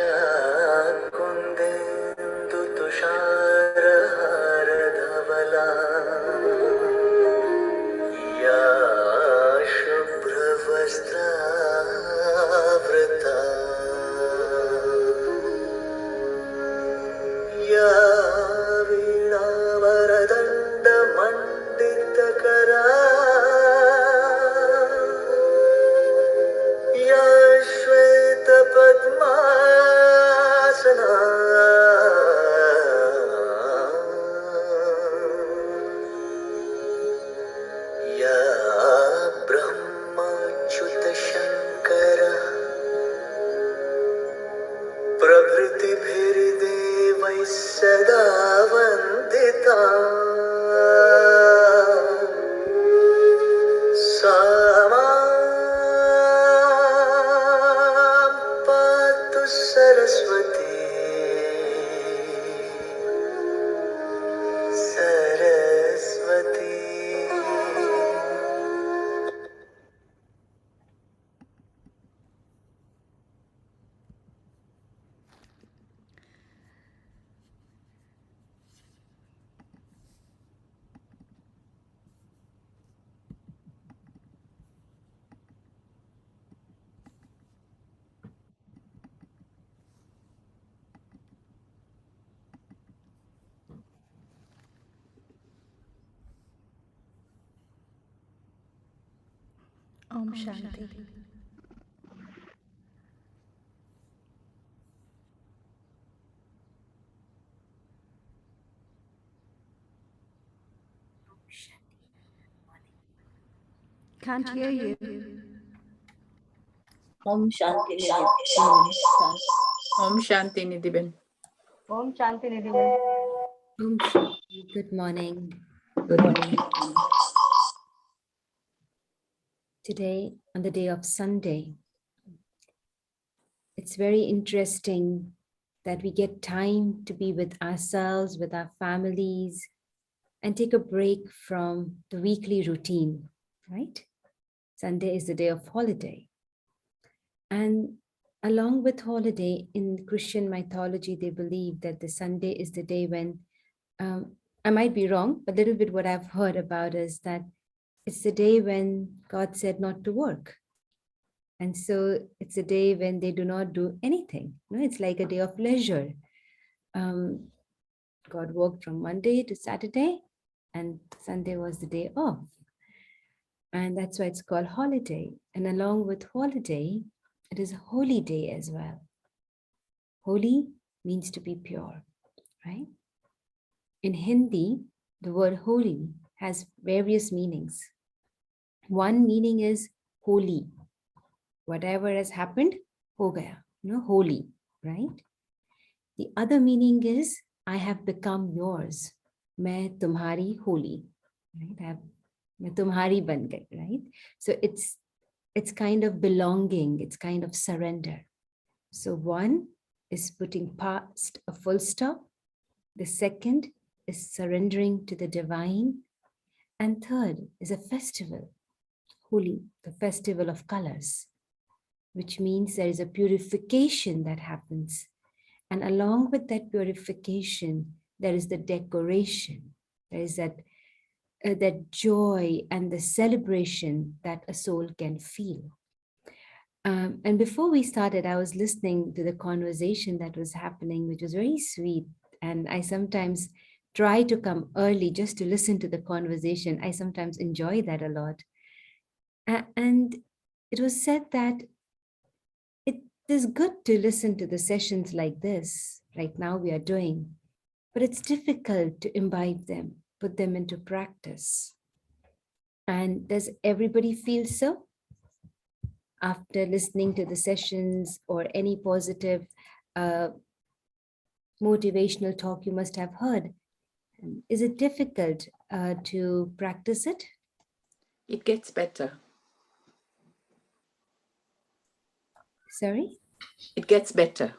या कुन्देन्दु तुषारहारधवला या शुभ्रवस्त्रावृता या वीणावरदण्डमण्डितकरा या श्वेतपद्मासना या ब्रह्मच्युतशङ्कर प्रभृतिभिर्देवैः सदा वन्दिता सा मां पातु Saraswati Saraswati. Om Shanti. Can't hear you. Om Shanti Nidhi. Om Shanti Nidhi Ben. Om Shanti Nidhi Panna. Om Shanti. Good morning. Good morning. Today, on the day of Sunday, it's very interesting that we get time to be with ourselves, with our families, and take a break from the weekly routine, right? Sunday is the day of holiday. And along with holiday, in Christian mythology, they believe that the Sunday is the day when, I might be wrong, but a little bit what I've heard about is that it's the day when God said not to work. And so it's a day when they do not do anything. It's like a day of leisure. God worked from Monday to Saturday, and Sunday was the day off. And that's why it's called holiday. And along with holiday, it is a holy day as well. Holy means to be pure, right? In Hindi, the word holy has various meanings. One meaning is holy. Whatever has happened, ho gaya, holy, right? The other meaning is, I have become yours. Main tumhari holy, right? Main tumhari ban gayi, right? So it's kind of belonging, it's kind of surrender. So one is putting past a full stop. The second is surrendering to the divine. And third is a festival, Holi, the festival of colors, which means there is a purification that happens. And along with that purification, there is the decoration. There is that joy and the celebration that a soul can feel. And before we started, I was listening to the conversation that was happening, which was very sweet. And I sometimes try to come early just to listen to the conversation. I sometimes enjoy that a lot. And it was said that it is good to listen to the sessions like this, like now we are doing, but it's difficult to imbibe them, put them into practice. And does everybody feel so? After listening to the sessions or any positive motivational talk you must have heard, is it difficult to practice it? It gets better. Sorry? It gets better.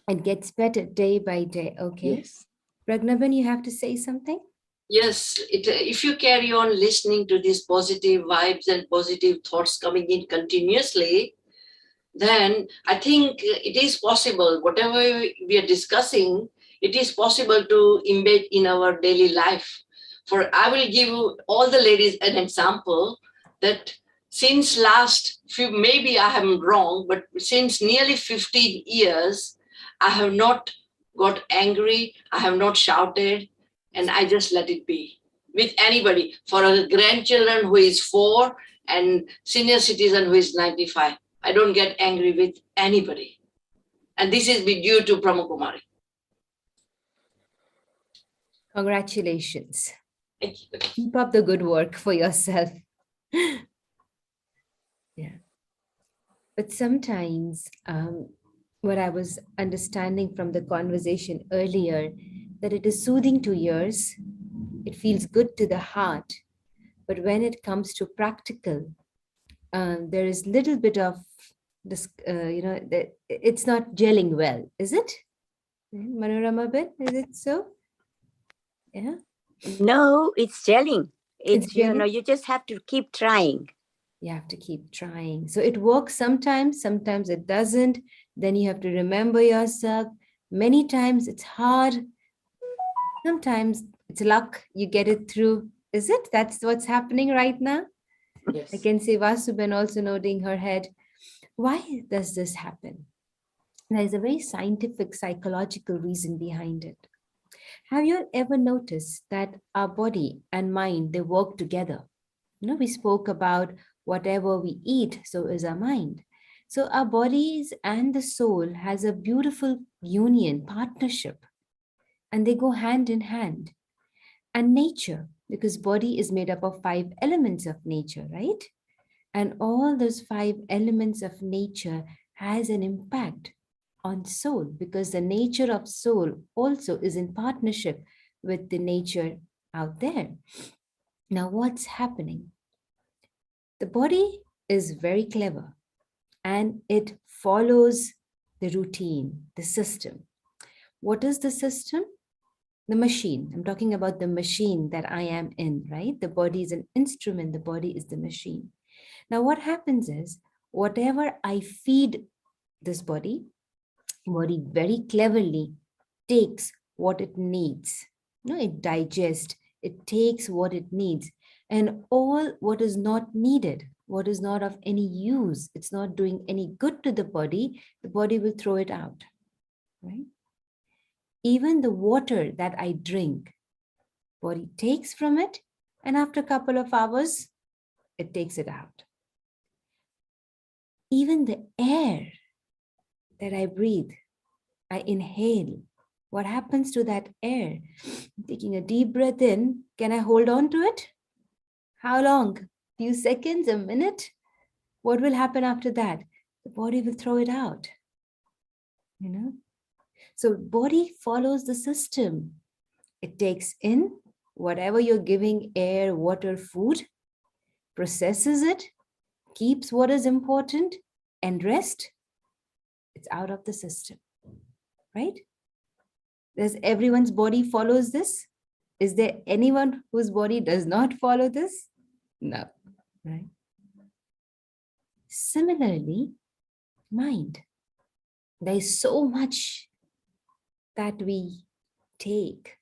It gets better day by day. Okay. Yes. Ragnavan, you have to say something? Yes, if you carry on listening to these positive vibes and positive thoughts coming in continuously, then I think it is possible, whatever we are discussing, it is possible to embed in our daily life. For I will give all the ladies an example that since last few, maybe I am wrong, but since nearly 15 years, I have not got angry, I have not shouted, and I just let it be with anybody. For a grandchildren who is 4 and senior citizen who is 95, I don't get angry with anybody. And this is due to Brahma Kumari. Congratulations. Thank you. Keep up the good work for yourself. Yeah. But sometimes what I was understanding from the conversation earlier, that it is soothing to ears, it feels good to the heart. But when it comes to practical, there is little bit of this, it's not gelling well, is it? Manorama Ben, is it so? Yeah. No, it's gelling. It's, gelling? you just have to keep trying. You have to keep trying. So it works sometimes it doesn't. Then you have to remember yourself. Many times it's hard. Sometimes it's luck, you get it through. Is it? That's what's happening right now? Yes. I can see Vasuben also nodding her head. Why does this happen? There's a very scientific, psychological reason behind it. Have you ever noticed that our body and mind, they work together? We spoke about whatever we eat, so is our mind. So our bodies and the soul has a beautiful union, partnership, and they go hand in hand. And nature, because body is made up of 5 elements of nature, right? And all those 5 elements of nature has an impact on soul, because the nature of soul also is in partnership with the nature out there. Now, what's happening? The body is very clever and it follows the routine, the system. What is the system? The machine. I'm talking about the machine that I am in, right? The body is an instrument, the body is the machine. Now, what happens is, whatever I feed this body very cleverly takes what it needs. It digests, it takes what it needs. And all what is not needed, what is not of any use, it's not doing any good to the body will throw it out, right? Even the water that I drink, body takes from it, and after a couple of hours, it takes it out. Even the air that I breathe, I inhale. What happens to that air? Taking a deep breath in, can I hold on to it? How long? Few seconds, a minute? What will happen after that? The body will throw it out. So body follows the system. It takes in whatever you're giving, air, water, food, processes it, keeps what is important, and rest, it's out of the system, right? Does everyone's body follows this? Is there anyone whose body does not follow this? No, right? Similarly, mind. There is so much that we take.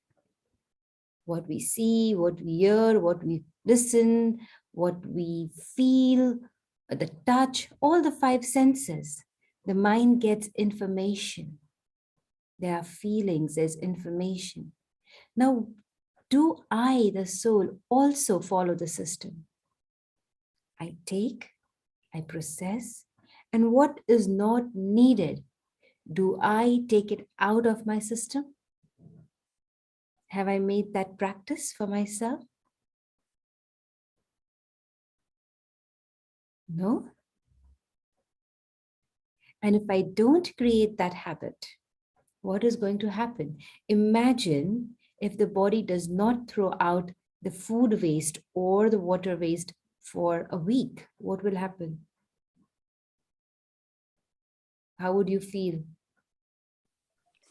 What we see, what we hear, what we listen, what we feel, the touch, all the 5 senses. The mind gets information. There are feelings, there's information. Now, do I, the soul, also follow the system? I take, I process, and what is not needed, do I take it out of my system? Have I made that practice for myself? No. And if I don't create that habit, what is going to happen? Imagine if the body does not throw out the food waste or the water waste for a week. What will happen? How would you feel?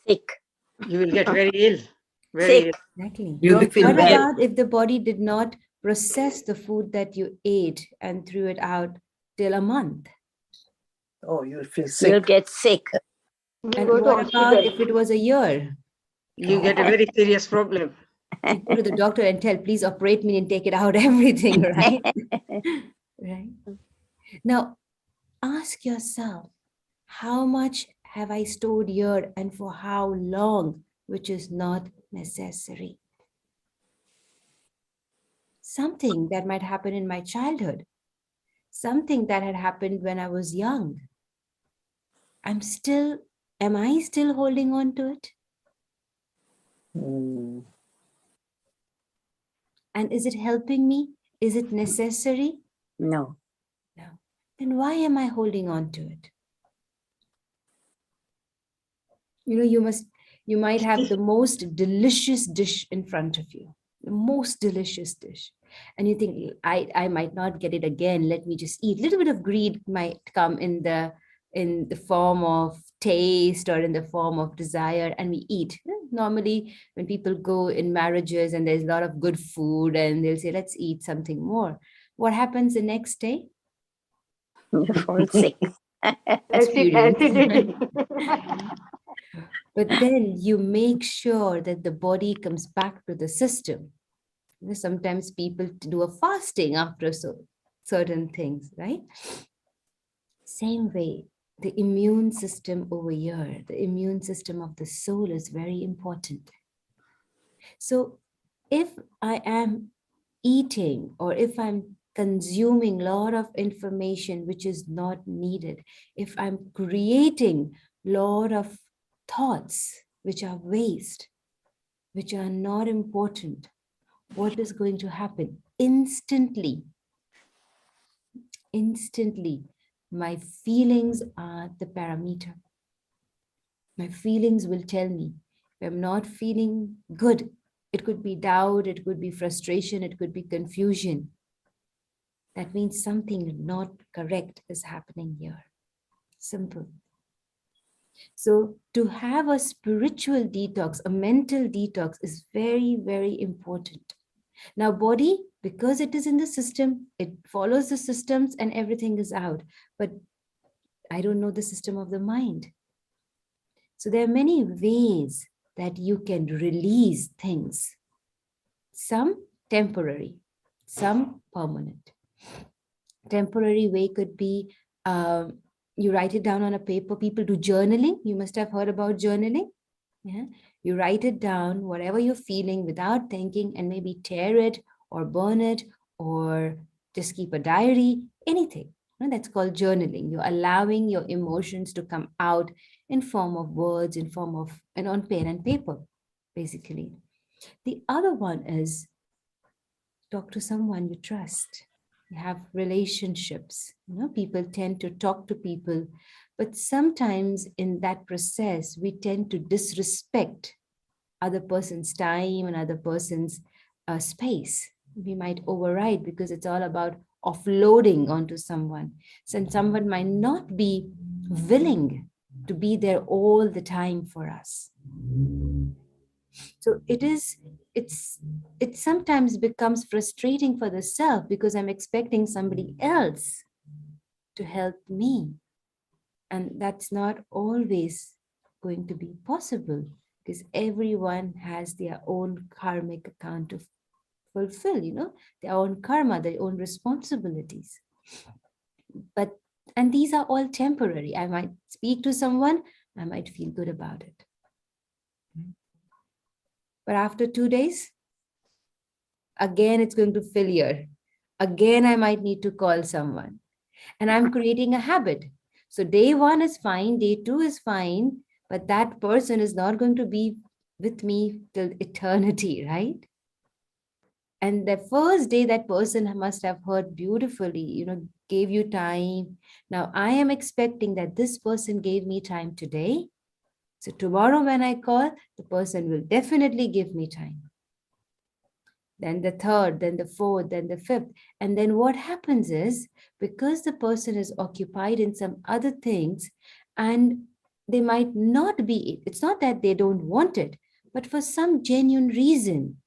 Sick. You will get very ill. Very Sick. ill. Exactly. You'll feel What bad. about if the body did not process the food that you ate and threw it out till a month? Oh, you'll feel You'll sick. get sick. We'll And go to what about hospital. if it was a year? You get a very serious problem. You go to the doctor and tell, please operate me and take it out, everything, right? Right. Now, ask yourself, how much have I stored here and for how long, which is not necessary? Something that might happen in my childhood, something that had happened when I was young. Am I still holding on to it? Mm, And is it helping me? Is it necessary? no. No. Then why am I holding on to it? You know, you might have the most delicious dish in front of you, the most delicious dish. And you think, I might not get it again. Let me just eat. A little bit of greed might come in the form of taste or in the form of desire, and we eat. Normally, when people go in marriages and there's a lot of good food and they'll say, let's eat something more. What happens the next day? You fall sick. Experience. Acidity. But then you make sure that the body comes back to the system. You know, sometimes people do a fasting after certain things, right? Same way, the immune system over here, the immune system of the soul is very important. So if I am eating or if I'm consuming a lot of information which is not needed, if I'm creating a lot of thoughts which are waste, which are not important, what is going to happen? Instantly, my feelings are the parameter. My feelings will tell me if I'm not feeling good. It could be doubt, it could be frustration, it could be confusion. That means something not correct is happening here. Simple. So to have a spiritual detox, a mental detox is very, very important. Now, body, because it is in the system, it follows the systems and everything is out. But I don't know the system of the mind. So there are many ways that you can release things. Some temporary, some permanent. Temporary way could be you write it down on a paper. People do journaling. You must have heard about journaling. Yeah, you write it down, whatever you're feeling without thinking, and maybe tear it or burn it or just keep a diary, anything. That's called journaling. You're allowing your emotions to come out in form of words, in form of, and on pen and paper, basically. The other one is talk to someone you trust. You have relationships. People tend to talk to people, but sometimes in that process, we tend to disrespect other person's time and other person's space. We might override because it's all about offloading onto someone. So someone might not be willing to be there all the time for us. So it sometimes becomes frustrating for the self because I'm expecting somebody else to help me. And that's not always going to be possible because everyone has their own karmic account to fulfill, their own karma, their own responsibilities. And these are all temporary. I might speak to someone, I might feel good about it. But after 2 days, again, it's going to fill here. Again, I might need to call someone. And I'm creating a habit. So day 1 is fine, day 2 is fine, but that person is not going to be with me till eternity, right? And the first day, that person must have heard beautifully, gave you time. Now I am expecting that this person gave me time today. So tomorrow when I call, the person will definitely give me time. Then the third, then the fourth, then the fifth. And then what happens is, because the person is occupied in some other things, and they might not be, it's not that they don't want it, but for some genuine reason,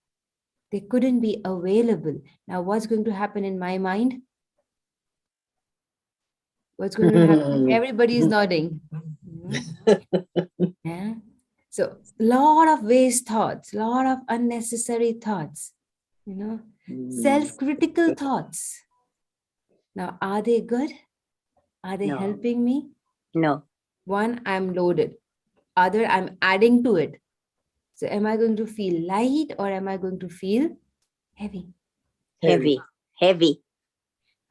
they couldn't be available. Now, what's going to happen in my mind? What's going to happen? Everybody is nodding. Yeah. So lot of waste thoughts, lot of unnecessary thoughts, self-critical thoughts. Now, are they good? Are they No. helping me? No. One, I'm loaded. Other, I'm adding to it. So am I going to feel light or am I going to feel heavy? Heavy. Heavy.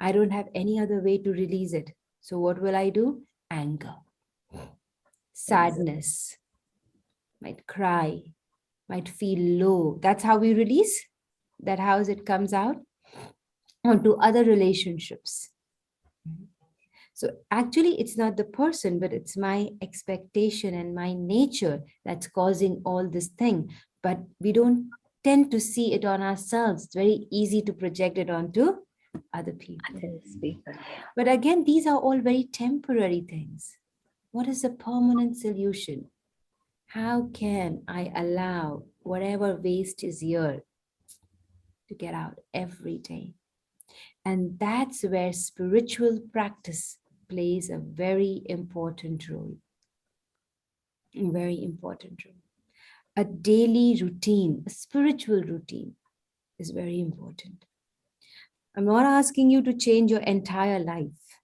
I don't have any other way to release it. So what will I do? Anger, sadness, might cry, might feel low. That's how we release. That's how it comes out onto other relationships. So actually, it's not the person, but it's my expectation and my nature that's causing all this thing. But we don't tend to see it on ourselves. It's very easy to project it onto other people. But again, these are all very temporary things. What is the permanent solution? How can I allow whatever waste is here to get out every day? And that's where spiritual practice plays a very important role. A very important role. A daily routine, a spiritual routine is very important. I'm not asking you to change your entire life.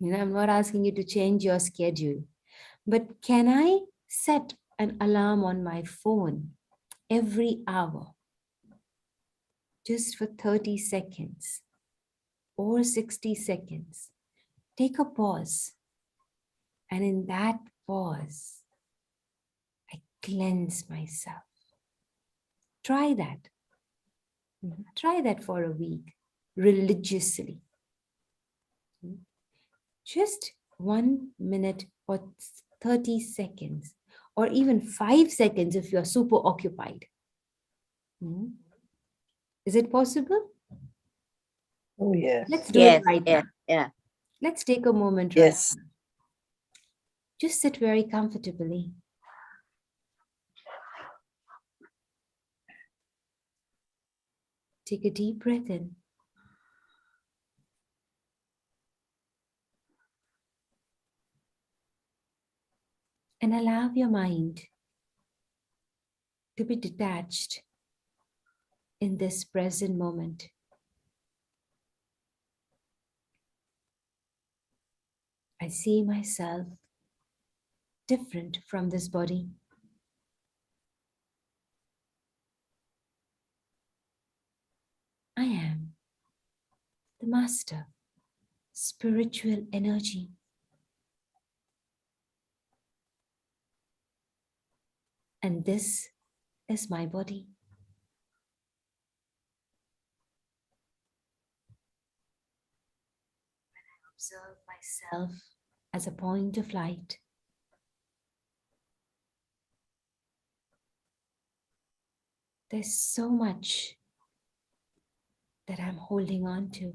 I'm not asking you to change your schedule. But can I set an alarm on my phone every hour just for 30 seconds or 60 seconds? Take a pause. And in that pause, I cleanse myself. Try that. Try that for a week religiously. Just 1 minute or 30 seconds, or even 5 seconds if you're super occupied. Is it possible? Oh, yes. Let's do it right now. Yeah. Let's take a moment Yes. right now. Just sit very comfortably. Take a deep breath in. And allow your mind to be detached in this present moment. I see myself different from this body. I am the master, spiritual energy. And this is my body. When I observe myself as a point of light, there's so much that I'm holding on to,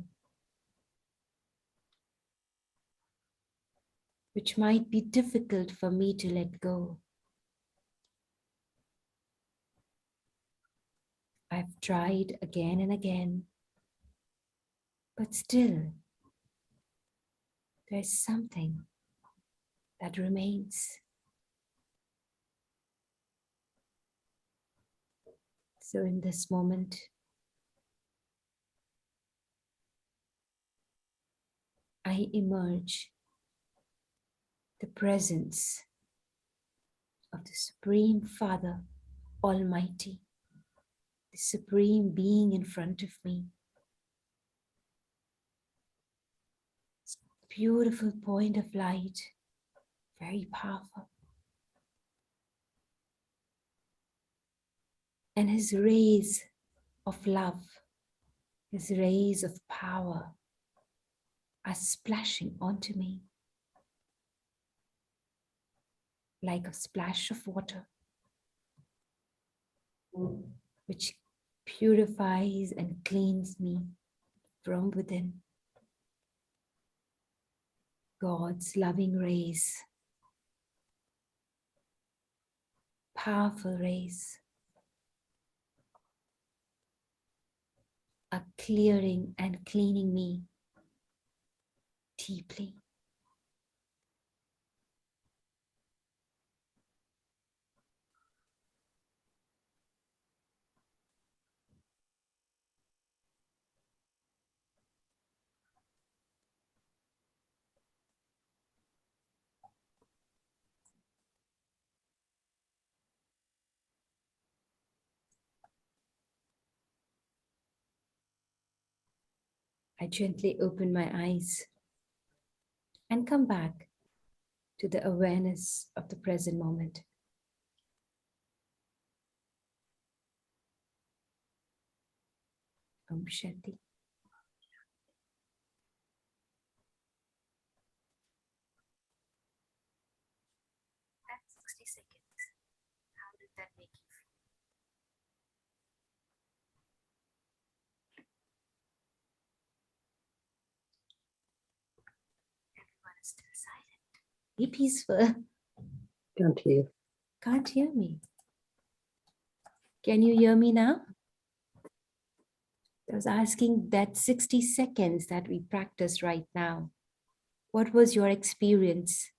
which might be difficult for me to let go. I've tried again and again, but still, there's something that remains. So in this moment, I emerge the presence of the Supreme Father Almighty, the Supreme Being in front of me. It's a beautiful point of light, very powerful. And his rays of love, his rays of power are splashing onto me like a splash of water, which purifies and cleans me from within. God's loving rays, powerful rays, are clearing and cleaning me deeply. I gently open my eyes and come back to the awareness of the present moment. Om Shanti. That's 60 seconds. How did that make you feel? Everyone is still silent. Be peaceful. Can't hear. Can't hear me. Can you hear me now? I was asking that 60 seconds that we practice right now. What was your experience?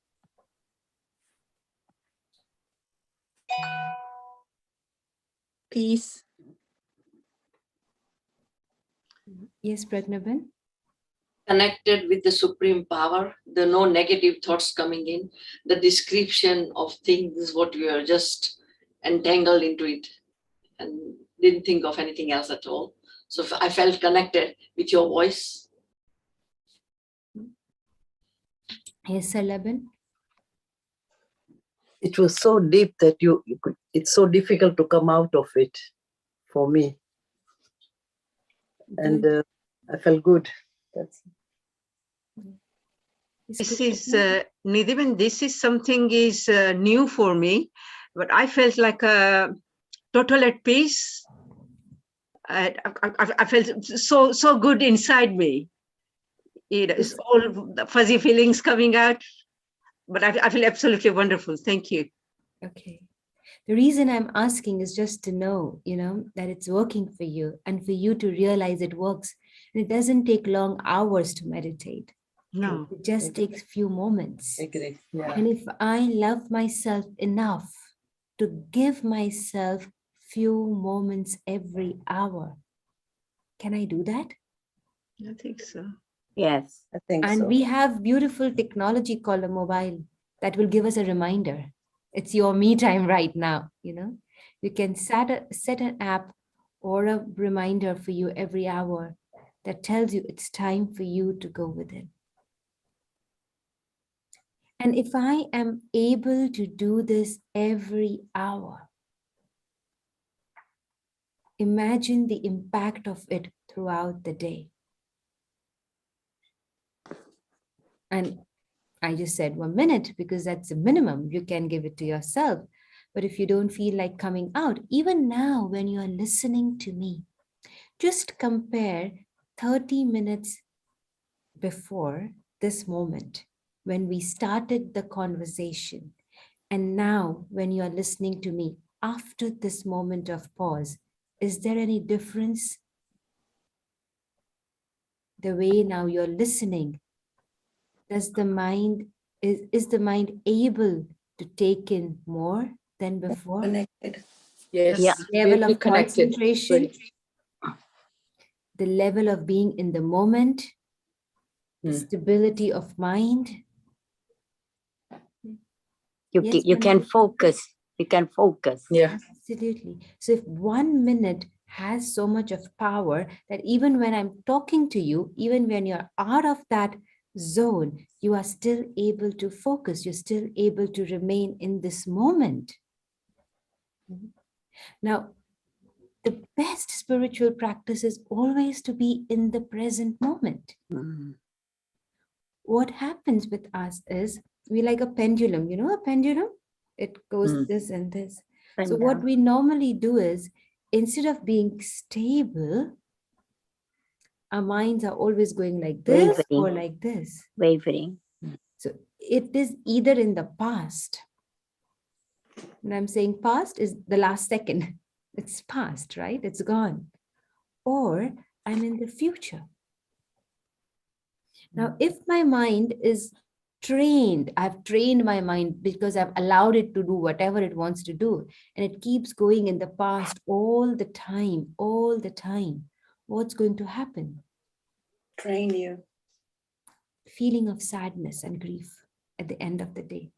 Peace. Yes, Pragnaban? Connected with the supreme power, there are no negative thoughts coming in. The description of things is what we are just entangled into it and didn't think of anything else at all. So I felt connected with your voice. Yes, Sir Laban? It was so deep that you could, it's so difficult to come out of it for me. And I felt good. That's This is Nidhi, this is something is new for me, but I felt like total at peace. I felt so good inside me. It's all the fuzzy feelings coming out, but I feel absolutely wonderful. Thank you. Okay. The reason I'm asking is just to know, that it's working for you and for you to realize it works. And it doesn't take long hours to meditate. No. It just takes few moments. agree. Yeah. And if I love myself enough to give myself few moments every hour, can I do that? I think so. Yes. I think And so. we have beautiful technology called a mobile that will give us a reminder. It's your me time right now, You can set an app or a reminder for you every hour that tells you it's time for you to go within. And if I am able to do this every hour, imagine the impact of it throughout the day. And I just said 1 minute because that's the minimum. You can give it to yourself. But if you don't feel like coming out, even now when you are listening to me, just compare 30 minutes before this moment when we started the conversation. And now when you are listening to me after this moment of pause, is there any difference? The way now you're listening, is the mind able to take in more than before? Connected. Yes. Yeah. Level Really of connected. concentration, Very. the level of being in the moment, the stability of mind. Yes, You can Manoj? focus. You can focus. Yeah. Absolutely. So if 1 minute has so much of power that even when I'm talking to you, even when you're out of that zone, you are still able to focus. You're still able to remain in this moment. Now, the best spiritual practice is always to be in the present moment. Mm. What happens with us is we like a pendulum, a pendulum? It goes this and this. So what we normally do is, instead of being stable, our minds are always going like this Wavering. or like this. Wavering. So it is either in the past. When I'm saying past is the last second. It's past, right? It's gone. Or I'm in the future. Now, if my mind is trained, I've trained my mind because I've allowed it to do whatever it wants to do, and it keeps going in the past all the time, what's going to happen? Train you. Feeling of sadness and grief at the end of the day.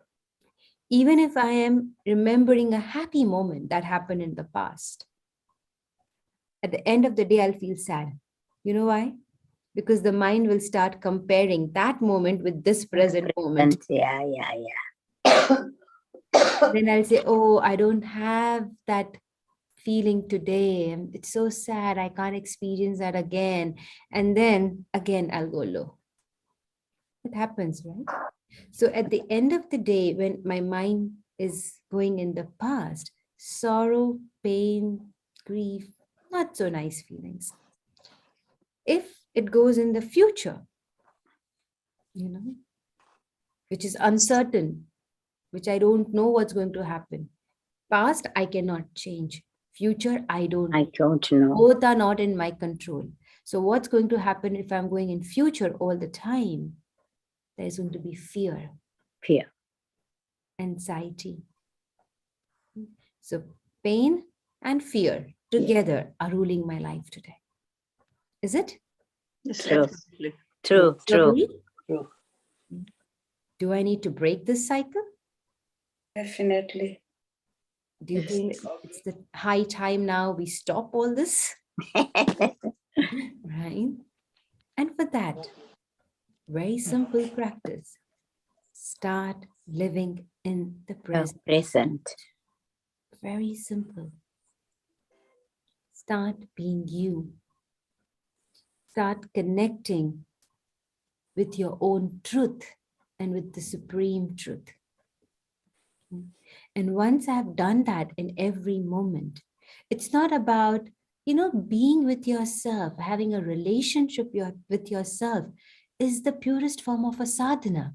Even if I am remembering a happy moment that happened in the past, at the end of the day, I'll feel sad. You know why? because the mind will start comparing that moment with this present moment. Yeah, yeah, yeah. Then I'll say, oh, I don't have that feeling today. It's so sad. I can't experience that again. And then again, I'll go low. It happens, right? So at the end of the day, when my mind is going in the past, sorrow, pain, grief, not so nice feelings. If it goes in the future, which is uncertain, which I don't know what's going to happen. Past, I cannot change. Future, I don't. I don't know. Both are not in my control. So what's going to happen if I'm going in future all the time? There's going to be fear, Fear. anxiety. So pain and fear together are ruling my life today. Is it? Yes, True. absolutely. True, Do you true. agree? True. Do I need to break this cycle? Definitely. Do you think it's the high time now we stop all this? Right? And for that, very simple practice. Start living in the present. Present. Very simple. Start being you. Start connecting with your own truth and with the supreme truth. And once I've done that in every moment, it's not about, being with yourself, having a relationship with yourself is the purest form of a sadhana.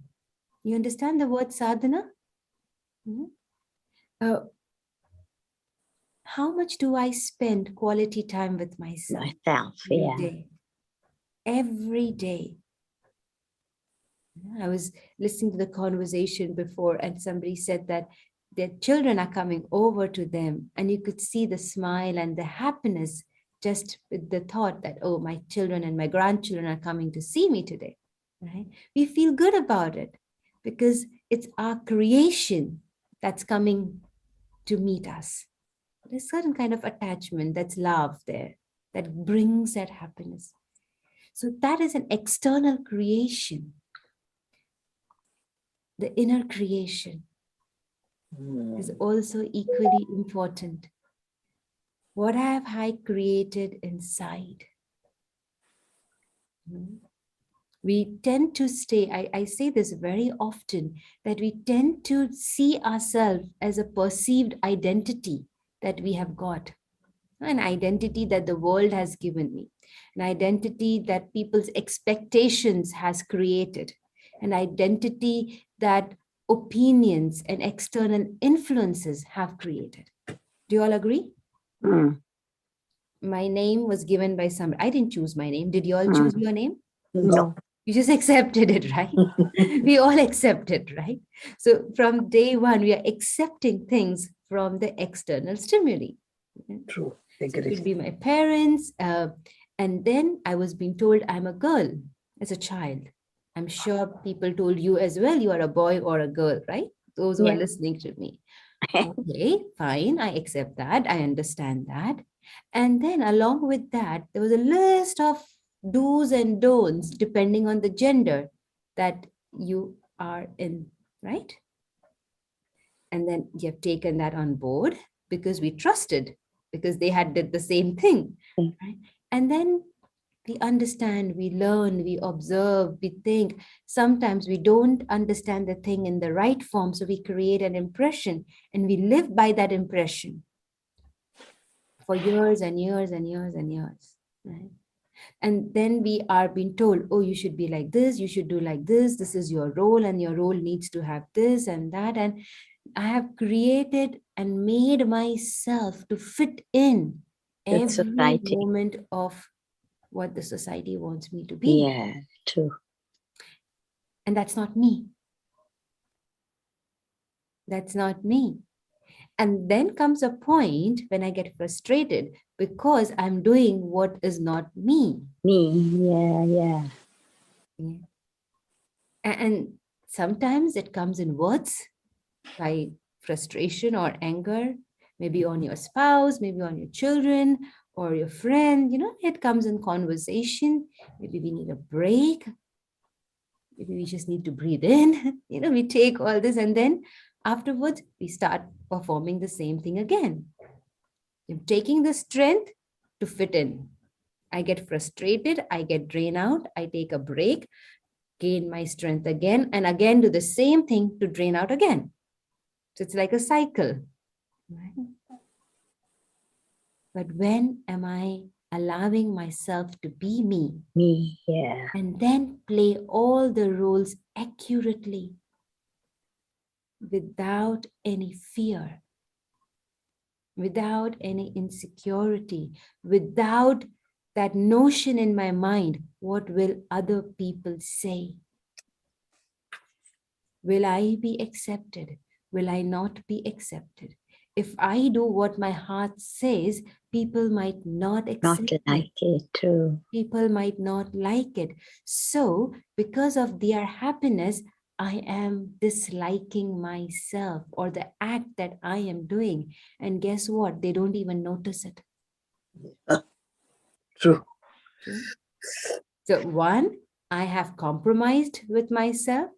You understand the word sadhana? How much do I spend quality time with myself? Myself, Every yeah. day. Every day. I was listening to the conversation before, and somebody said that their children are coming over to them, and you could see the smile and the happiness just with the thought that, oh, my children and my grandchildren are coming to see me today. Right? We feel good about it because it's our creation that's coming to meet us. There's a certain kind of attachment, that's love there, that brings that happiness. So that is an external creation. The inner creation is also equally important. What have I created inside? We tend to stay, I say this very often, that we tend to see ourselves as a perceived identity that we have got. An identity that the world has given me, an identity that people's expectations has created, an identity that opinions and external influences have created. Do you all agree? Mm. My name was given by somebody. I didn't choose my name. Did you all choose your name? No. You just accepted it, right? We all accept it, right? So from day one, we are accepting things from the external stimuli. True. So it Agree. could be my parents. And then I was being told I'm a girl as a child. I'm sure people told you as well, you are a boy or a girl, right? Those who are listening to me. Okay, fine. I accept that. I understand that. And then along with that, there was a list of do's and don'ts depending on the gender that you are in, right? And then you have taken that on board because we trusted, because they had did the same thing, right? And then we understand, we learn, we observe, we think. Sometimes we don't understand the thing in the right form, so we create an impression and we live by that impression for years and years and years and years, right? And then we are being told, oh, you should be like this, you should do like this is your role, and your role needs to have this and that. And I have created and made myself to fit in every society. moment of what the society wants me to be. Yeah, true. And that's not me. That's not me. And then comes a point when I get frustrated because I'm doing what is not me. Me, yeah. Yeah. And sometimes it comes in words, by frustration or anger, maybe on your spouse, maybe on your children, or your friend, it comes in conversation. Maybe we need a break. Maybe we just need to breathe in. We take all this and then afterwards we start performing the same thing again. I'm taking the strength to fit in. I get frustrated, I get drained out, I take a break, gain my strength again, and again do the same thing to drain out again. So it's like a cycle. Right? But when am I allowing myself to be me? Me, yeah. And then play all the roles accurately without any fear, without any insecurity, without that notion in my mind, what will other people say? Will I be accepted? Will I not be accepted? If I do what my heart says, people might not accept Not like it, true. People might not like it. So because of their happiness, I am disliking myself or the act that I am doing. And guess what? They don't even notice it. True. True. So one, I have compromised with myself.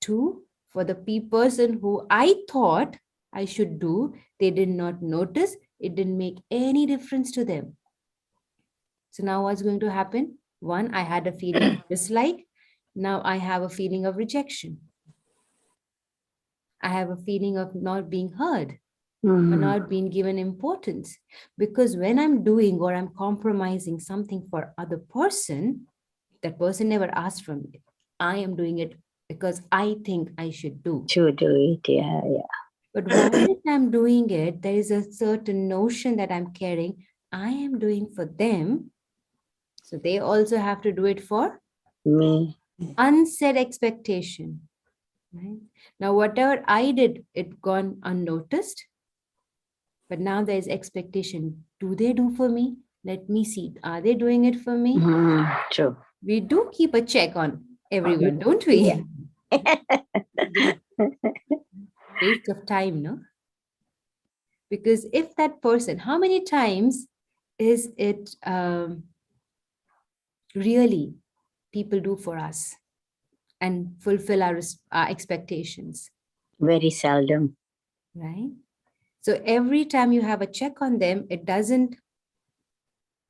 Two, for the person who I thought I should do, they did not notice. It didn't make any difference to them. So now what's going to happen? One, I had a feeling of dislike. Now I have a feeling of rejection. I have a feeling of not being heard or not being given importance. Because when I'm doing or I'm compromising something for other person, that person never asked from me. I am doing it because I think I should do. To do it, yeah, yeah. But while I'm doing it, there is a certain notion that I'm carrying. I am doing for them. So they also have to do it for Me, unsaid expectation. Right? Now, whatever I did, it gone unnoticed. But now there is expectation. Do they do for me? Let me see. Are they doing it for me? true. We do keep a check on everyone, don't we? Yeah. Waste of time, no? Because if that person, how many times is it really people do for us and fulfill our expectations? Very seldom. Right? So every time you have a check on them, it doesn't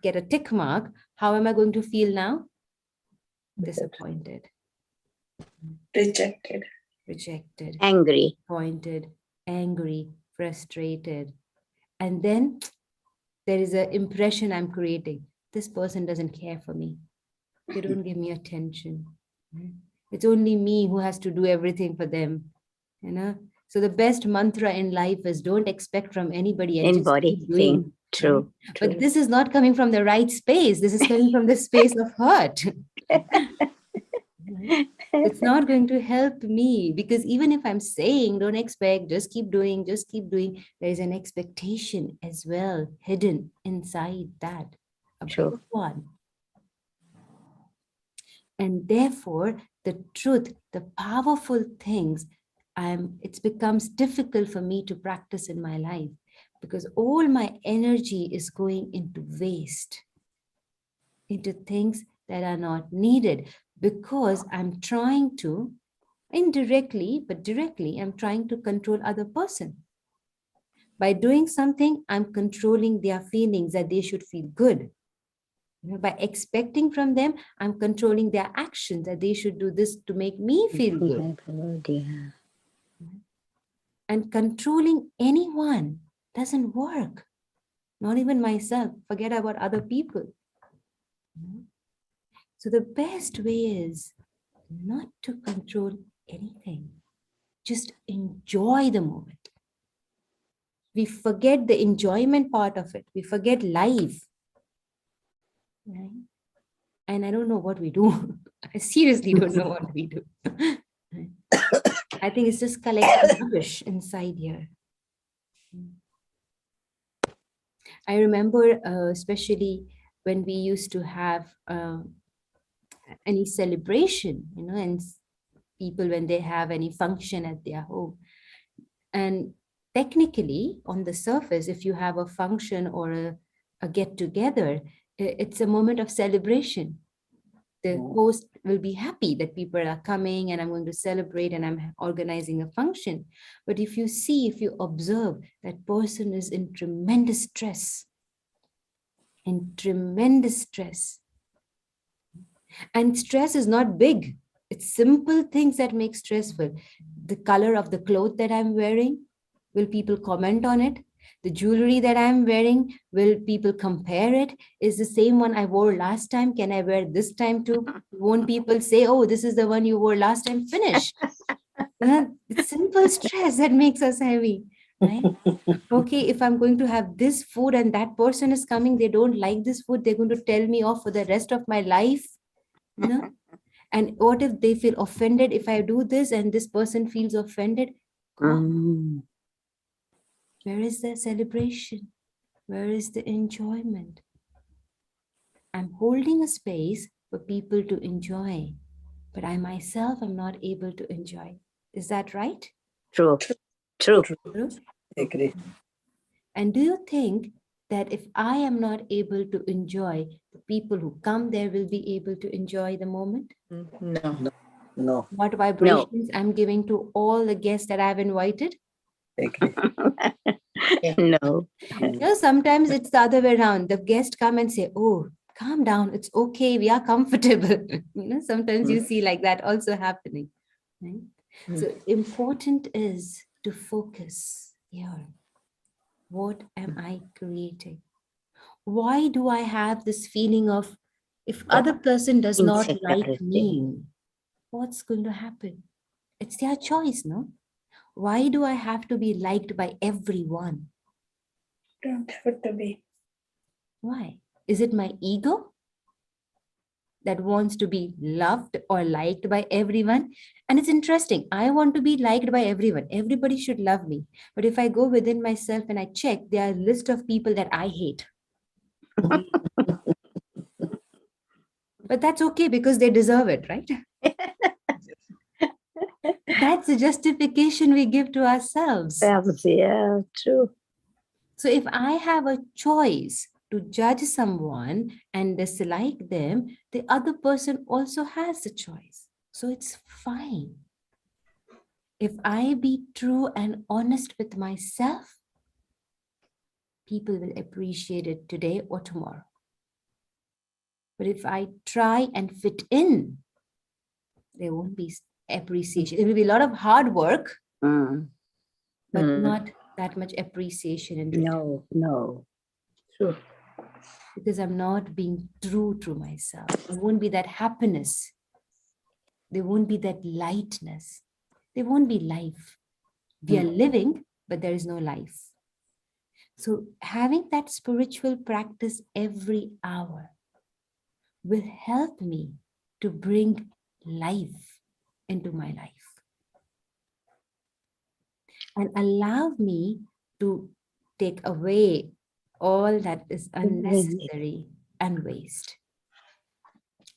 get a tick mark. How am I going to feel now? Disappointed. Rejected. Rejected. Angry. Disappointed. Angry. Frustrated. And then there is an impression I'm creating. This person doesn't care for me. They don't give me attention. It's only me who has to do everything for them. So the best mantra in life is don't expect from anybody and just Anybody keep doing. thing. True. But this is not coming from the right space. This is coming from the space of hurt. It's not going to help me because even if I'm saying don't expect, just keep doing, there is an expectation as well hidden inside that. A True. big one. And therefore, the truth, the powerful things, it becomes difficult for me to practice in my life because all my energy is going into waste, into things that are not needed because I'm trying to, indirectly, but directly, I'm trying to control other person. By doing something, I'm controlling their feelings that they should feel good. By expecting from them, I'm controlling their actions that they should do this to make me feel good. Yeah. And controlling anyone doesn't work. Not even myself. Forget about other people. So the best way is not to control anything. Just enjoy the moment. We forget the enjoyment part of it. We forget life. Right? And I don't know what we do. I seriously don't know what we do. I think it's just collecting rubbish inside here. I remember especially when we used to have any celebration, and people when they have any function at their home. And technically on the surface, if you have a function or a get together, it's a moment of celebration. The host will be happy that people are coming and I'm going to celebrate and I'm organizing a function. But if you see, if you observe, that person is in tremendous stress. And stress is not big. It's simple things that make stressful. The color of the cloth that I'm wearing, will people comment on it? The jewelry that I'm wearing, will people compare it? Is the same one I wore last time? Can I wear this time too? Won't people say, oh, this is the one you wore last time? Finish. It's simple stress that makes us heavy, right? Okay, if I'm going to have this food and that person is coming, they don't like this food, they're going to tell me off for the rest of my life. And what if they feel offended if I do this and this person feels offended? Mm. Where is the celebration? Where is the enjoyment? I'm holding a space for people to enjoy, but I myself am not able to enjoy. Is that right? True. True. True? Agree. And do you think that if I am not able to enjoy, the people who come there will be able to enjoy the moment? No. No. What vibrations I'm giving to all the guests that I've invited? Agree. No. You know, sometimes it's the other way around. The guests come and say, oh, calm down. It's okay. We are comfortable. Sometimes you see like that also happening. Right? So important is to focus here. What am I creating? Why do I have this feeling of if other person does not like Insecurity. me, what's going to happen? It's their choice, no? Why do I have to be liked by everyone? Don't have to be. Why? Is it my ego that wants to be loved or liked by everyone? And it's interesting. I want to be liked by everyone. Everybody should love me. But if I go within myself and I check, there are a list of people that I hate. But that's okay because they deserve it, right? That's the justification we give to ourselves. Yeah, true. So if I have a choice to judge someone and dislike them, the other person also has the choice. So it's fine. If I be true and honest with myself, people will appreciate it today or tomorrow. But if I try and fit in, there won't be appreciation. It will be a lot of hard work, Mm. but Mm. not that much appreciation in return. No. True. Because I'm not being true to myself. There won't be that happiness. There won't be that lightness. There won't be life. We are living, but there is no life. So having that spiritual practice every hour will help me to bring life into my life and allow me to take away all that is unnecessary and waste.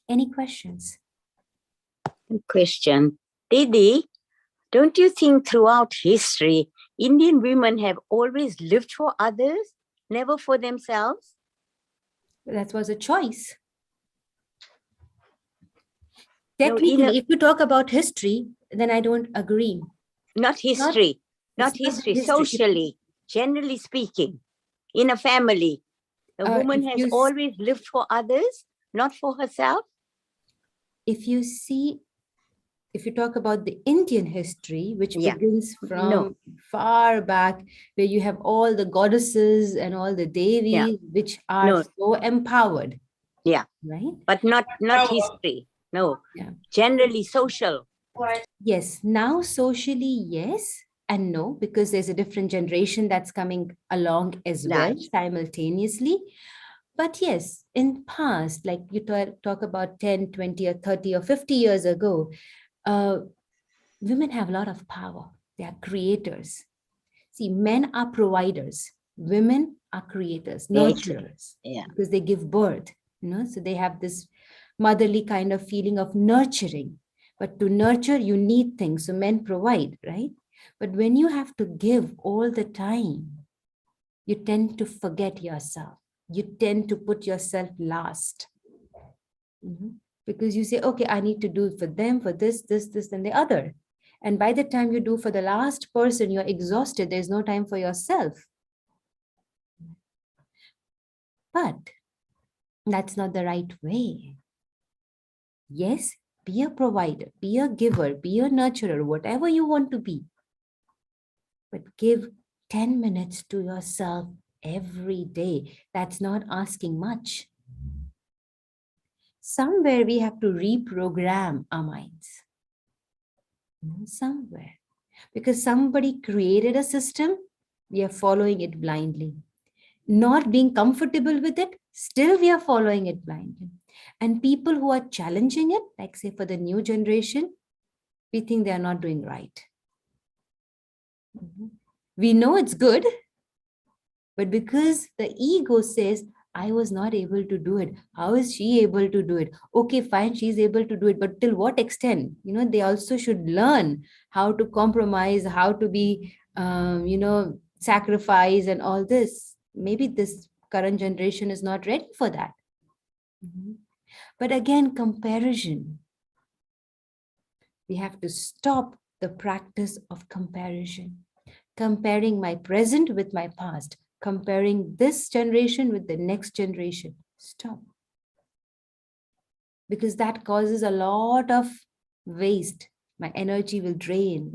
Any questions? Question. Didi, don't you think throughout history, Indian women have always lived for others, never for themselves? That was a choice. No, Technically, if you talk about history, then I don't agree. Not history. Not it's not history. history. Socially, generally speaking, in a family, a woman if has you always lived for others, not for herself. If you see, if you talk about the Indian history, which Yeah. begins from No. far back, where you have all the goddesses and all the devis, which are No. so empowered. Yeah. Right? But not history. No. Yeah. Generally social. Yes. Now socially, yes and no, because there's a different generation that's coming along as well simultaneously. But yes, in past, like you talk about 10, 20 or 30 or 50 years ago, women have a lot of power. They are creators. See, men are providers. Women are creators, nurturers, because they give birth, so they have this motherly kind of feeling of nurturing. But to nurture, you need things. So men provide, right? But when you have to give all the time, you tend to forget yourself. you tend to put yourself last. Because you say, okay, I need to do it for them, for this, and the other. And by the time you do for the last person, you're exhausted. There's no time for yourself. But that's not the right way. Yes, be a provider, be a giver, be a nurturer, whatever you want to be. But give 10 minutes to yourself every day. That's not asking much. Somewhere we have to reprogram our minds. Somewhere. Because somebody created a system, we are following it blindly. Not being comfortable with it, still we are following it blindly. And people who are challenging it, like say for the new generation, we think they are not doing right. We know it's good, but because the ego says, I was not able to do it. How is she able to do it? Okay, fine, she's able to do it, but till what extent? They also should learn how to compromise, how to be, sacrifice and all this. Maybe this current generation is not ready for that. But again, comparison. We have to stop the practice of comparison. Comparing my present with my past. Comparing this generation with the next generation. Stop. Because that causes a lot of waste. My energy will drain.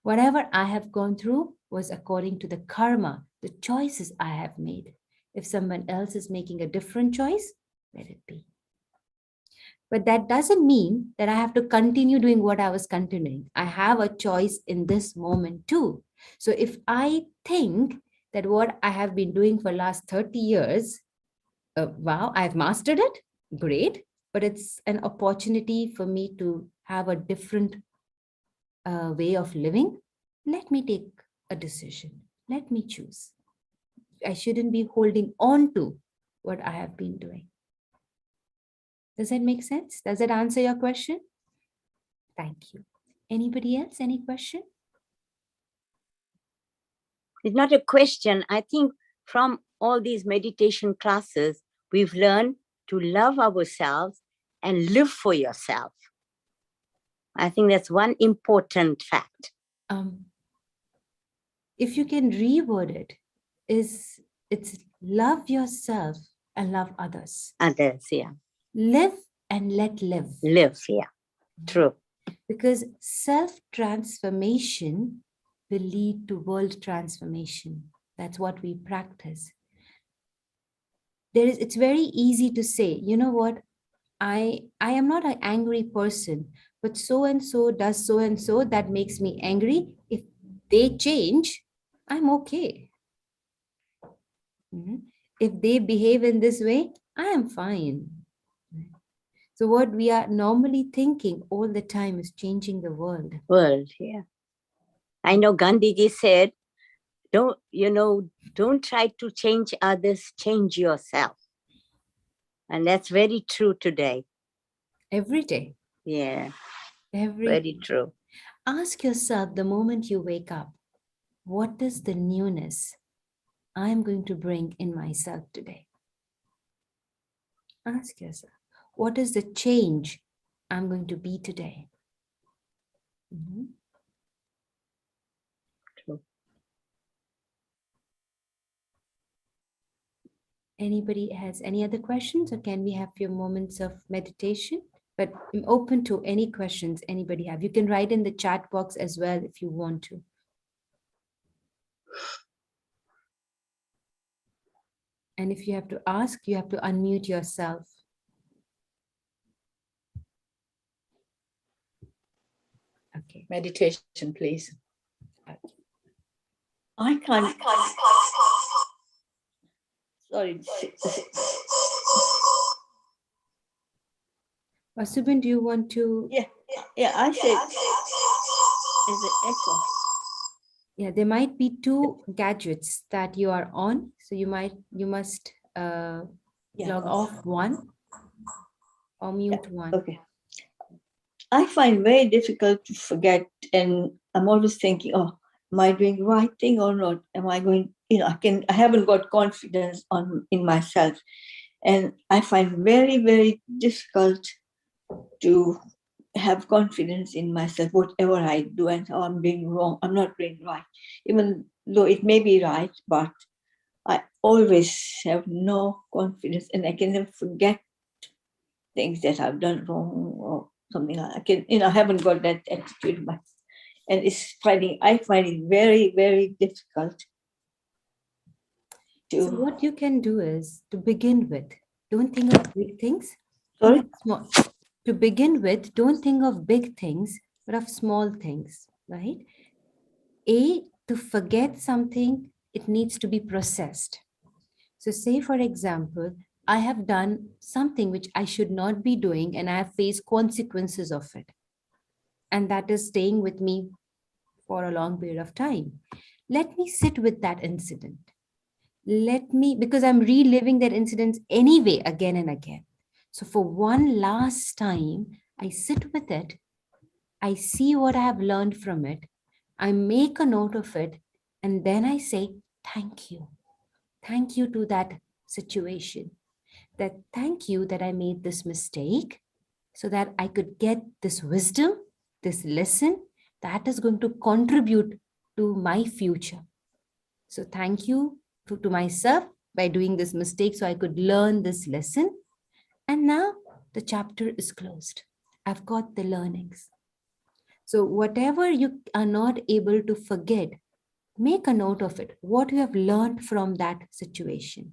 Whatever I have gone through was according to the karma, the choices I have made. If someone else is making a different choice, let it be. But that doesn't mean that I have to continue doing what I was continuing. I have a choice in this moment too. So if I think that what I have been doing for last 30 years, wow, I've mastered it, great. But it's an opportunity for me to have a different way of living. Let me take a decision. Let me choose. I shouldn't be holding on to what I have been doing. Does that make sense? Does that answer your question? Thank you. Anybody else? Any question? It's not a question. I think from all these meditation classes, we've learned to love ourselves and live for yourself. I think that's one important fact. If you can reword it, it's love yourself and love others. Others, yeah. Live and let live. Live, yeah. True. Because self-transformation will lead to world transformation. That's what we practice. It's very easy to say, you know what, I am not an angry person, but so and so does so and so, that makes me angry. If they change, I'm okay. If they behave in this way, I am fine. So what we are normally thinking all the time is changing the world. World, yeah. I know Gandhiji said, don't try to change others, change yourself. And that's very true today. Every day. Yeah. Very true. Ask yourself the moment you wake up, what is the newness I'm going to bring in myself today? Ask yourself, what is the change I'm going to be today? True. Anybody has any other questions, or can we have a few moments of meditation? But I'm open to any questions anybody have. You can write in the chat box as well if you want to. And if you have to ask, you have to unmute yourself. Okay. Meditation, please. Okay. I can't. Sorry. Subin, do you want to? Yeah, I said there's an echo. Yeah, there might be two gadgets that you are on. So you must log off one or mute one. Okay. I find very difficult to forget, and I'm always thinking, oh, am I doing the right thing or not? Am I going I haven't got confidence in myself. And I find very, very difficult to have confidence in myself, whatever I do, and how I'm doing wrong. I'm not doing right, even though it may be right, but I always have no confidence, and I can never forget things that I've done wrong or something like that. I haven't got that attitude, but and I find it very, very difficult So to. what you can do is, to begin with, don't think of big things. Sorry? Think of small. To begin with, don't think of big things, but of small things, right? To forget something, it needs to be processed. So say, for example, I have done something which I should not be doing, and I have faced consequences of it. And that is staying with me for a long period of time. Let me sit with that incident. Because I'm reliving that incident anyway, again and again. So for one last time, I sit with it. I see what I have learned from it. I make a note of it. And then I say, thank you. Thank you to that situation. That thank you that I made this mistake so that I could get this wisdom, this lesson that is going to contribute to my future. So thank you to myself by doing this mistake so I could learn this lesson. And now the chapter is closed. I've got the learnings. So whatever you are not able to forget, make a note of it, what you have learned from that situation.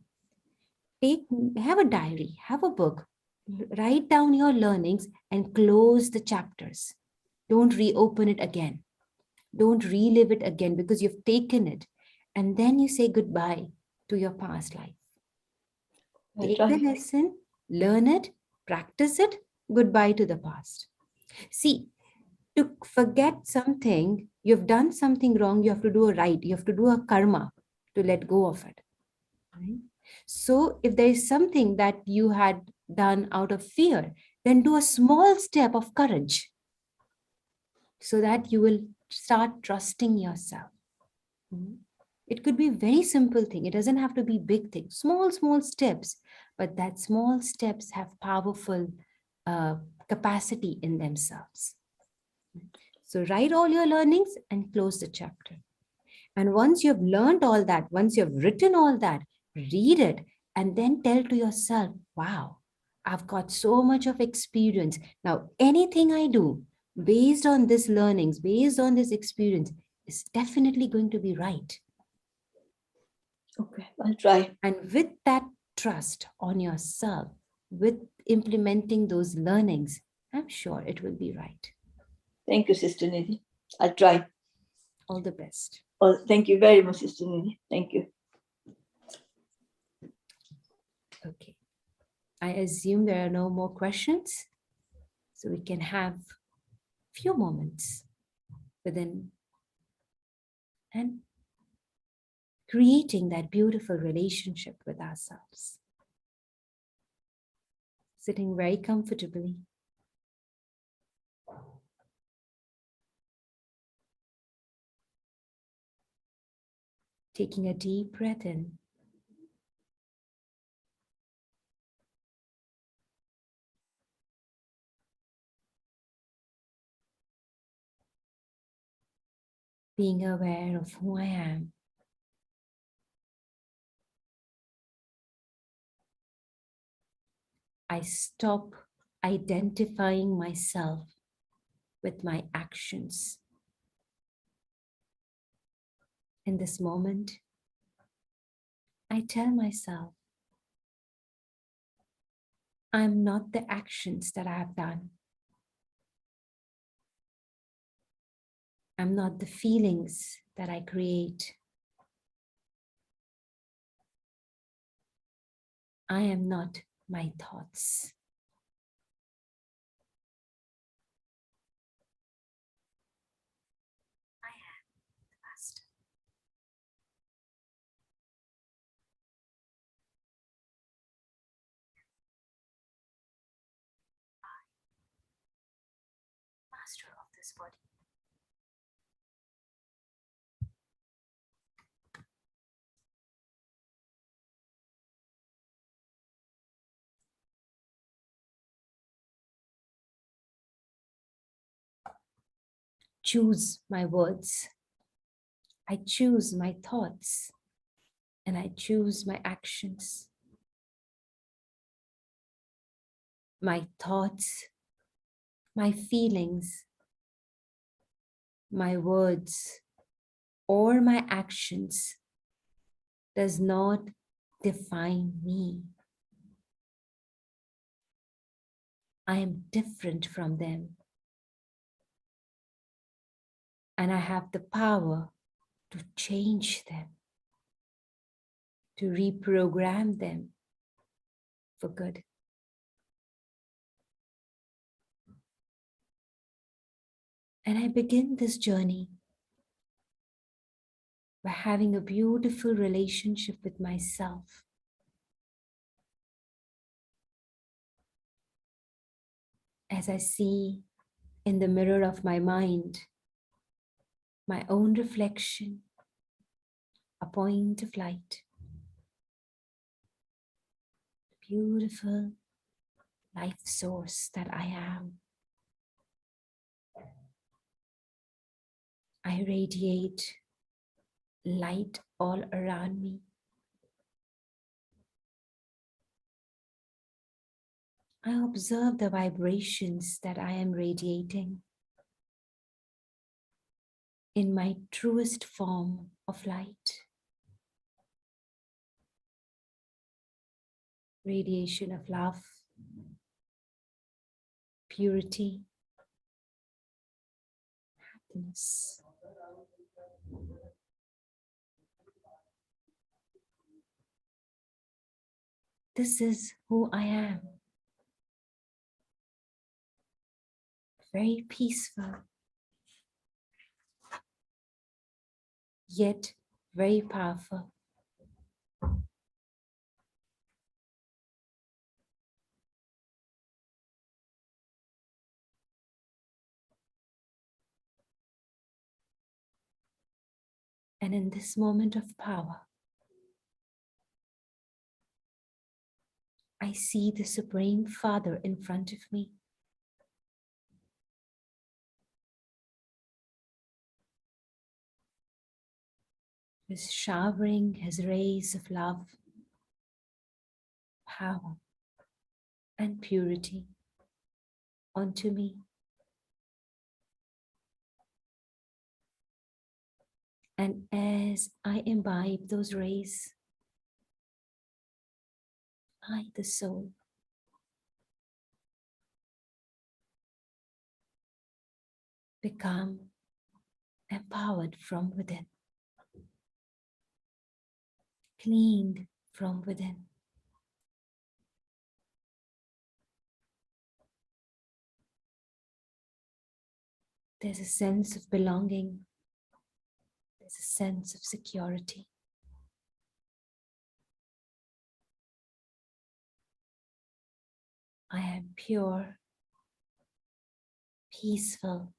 Have a diary, have a book, write down your learnings and close the chapters. Don't reopen it again. Don't relive it again because you've taken it. And then you say goodbye to your past life. Take the lesson, learn it, practice it, goodbye to the past. See, to forget something, you've done something wrong, you have to do a right, you have to do a karma to let go of it. Right? So if there is something that you had done out of fear, then do a small step of courage so that you will start trusting yourself. It could be a very simple thing. It doesn't have to be big things, small steps, but that small steps have powerful capacity in themselves. So write all your learnings and close the chapter. And once you've learned all that, once you've written all that, read it and then tell to yourself, wow, I've got so much of experience. Now, anything I do based on this learnings, based on this experience is definitely going to be right. Okay, I'll try. And with that trust on yourself, with implementing those learnings, I'm sure it will be right. Thank you, Sister Nidhi. I'll try. All the best. Oh, thank you very much, Sister Nidhi. Thank you. Okay. I assume there are no more questions. So we can have a few moments within and creating that beautiful relationship with ourselves. Sitting very comfortably. Taking a deep breath in. Being aware of who I am. I stop identifying myself with my actions. In this moment, I tell myself, I'm not the actions that I have done. I'm not the feelings that I create. I am not my thoughts. I am the master. Master of this body. choose my words. I choose my thoughts. And I choose my actions. My thoughts, my feelings, my words, or my actions does not define me. I am different from them. And I have the power to change them, to reprogram them for good. And I begin this journey by having a beautiful relationship with myself. As I see in the mirror of my mind, my own reflection, a point of light, beautiful life source that I am. I radiate light all around me. I observe the vibrations that I am radiating in my truest form of light. Radiation of love, purity, happiness. This is who I am. Very peaceful, yet very powerful. And in this moment of power, I see the Supreme Father in front of me. He's showering his rays of love, power, and purity onto me. And as I imbibe those rays, I, the soul, become empowered from within, cleaned from within. There's a sense of belonging. There's a sense of security. I am pure, peaceful,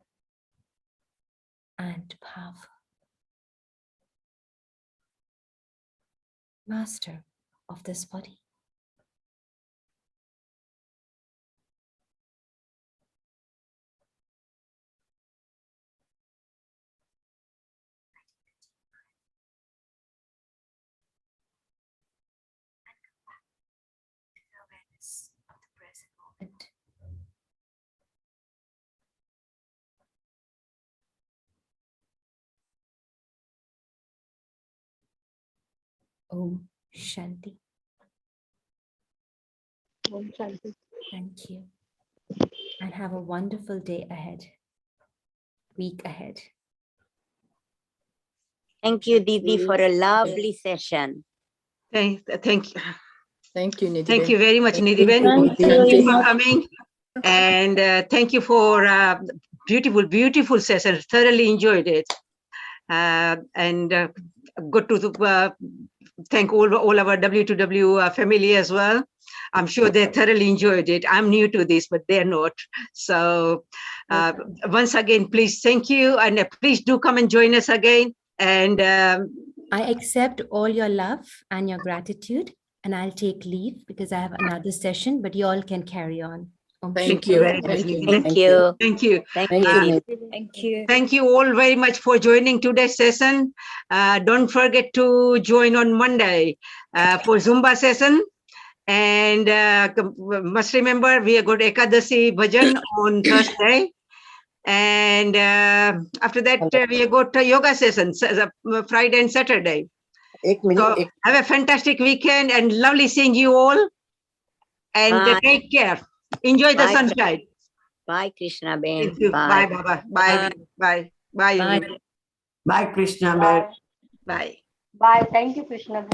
and powerful. Master of this body. Awareness of the present moment. Om Shanti. Om Shanti. Thank you. And have a wonderful day ahead, week ahead. Thank you, Didi, for a lovely session. Thank you. Thank you, Nidhi. Thank you very much, Thank Nidhi. you, Thank Nidhi. you for coming. And thank you for beautiful session. Thoroughly enjoyed it. And good to thank all our W2W family as well. I'm sure they thoroughly enjoyed it. I'm new to this, but they're not. So once again, please thank you. And please do come and join us again. And I accept all your love and your gratitude, and I'll take leave because I have another session, but you all can carry on. Om Thank Shanti. you. very much, Thank you. Nidhi. Thank you. Thank you. Thank Thank you. you, Didi. Nidhi. Thank you. Thank you all very much for joining today's session. Don't forget to join on Monday for Zumba session. And must remember, we have got Ekadasi Bhajan on Thursday. And after that, we have got yoga sessions Friday and Saturday. Ek minute. So have a fantastic weekend and lovely seeing you all. And Bye. take care. Enjoy the Bye. sunshine. Bye, Krishna Ben. Thank you. Bye, Baba. Bye. Bye. Bye. Bye. Everyone. Bye, Krishna. Bye. Bye. Bye. Thank you, Krishna.